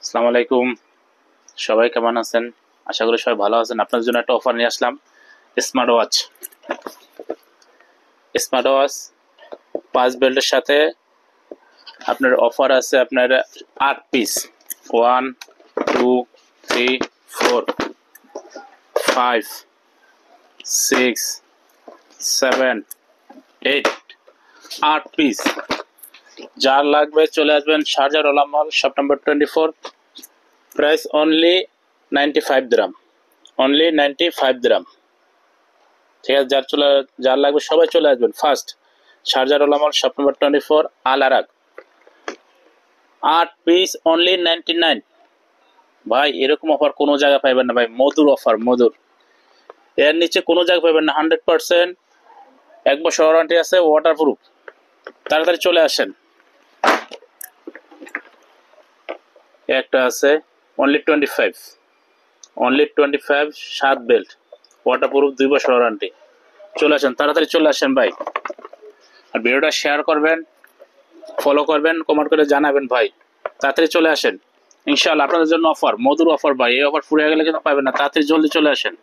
আসসালামু আলাইকুম। সবাই কেমন আছেন? আশা করি সবাই ভালো আছেন। আপনার জন্য একটা অফার নিয়ে আসলাম। Smart watch. স্মার্ট ওয়াচ 5 বেল্টের সাথে আপনার অফার আছে আপনার 8 পিস। 1 2 3 4 5 6 7 8 8 পিস। যার লাগবে চলে আসবেন শারজাহ রোলা মল, শপ নাম্বার 24। প্রাইস অনলি 95 দিরহাম। অনলি 95 দিরহাম। ঠিক আছে, যার লাগবে সবাই চলে আসবেন ফার্স্ট শারজাহ রোলা মল, শপ নাম্বার 24, আল আরাক। 8 পিস অনলি 99। ভাই এরকম অফার কোনো জায়গায় পাইবেন না ভাই, মধুর অফার, মধুর। এর নিচে কোনো জায়গায় পাইবেন না। 100% 1 বছর ওয়ারেন্টি আছে, ওয়াটারপ্রুফ। তাড়াতাড়ি চলে আসেন। একটা আছে অনলি 25, অনলি 25, 7 বেল্ট, ওয়াটারপ্রুফ, 2 বছর ওয়ারেন্টি। চলে আসেন, তাড়াতাড়ি চলে আসেন ভাই। আর ভিডিওটা শেয়ার করবেন, ফলো করবেন, কমেন্ট করে জানাবেন ভাই। তাড়াতাড়ি চলে আসেন। ইনশাআল্লাহ আপনাদের জন্য অফার, মধুর অফার ভাই। এই অফার ফুরিয়ে গেলে কিন্তু পাবেন না। তাড়াতাড়ি জলদি চলে আসেন।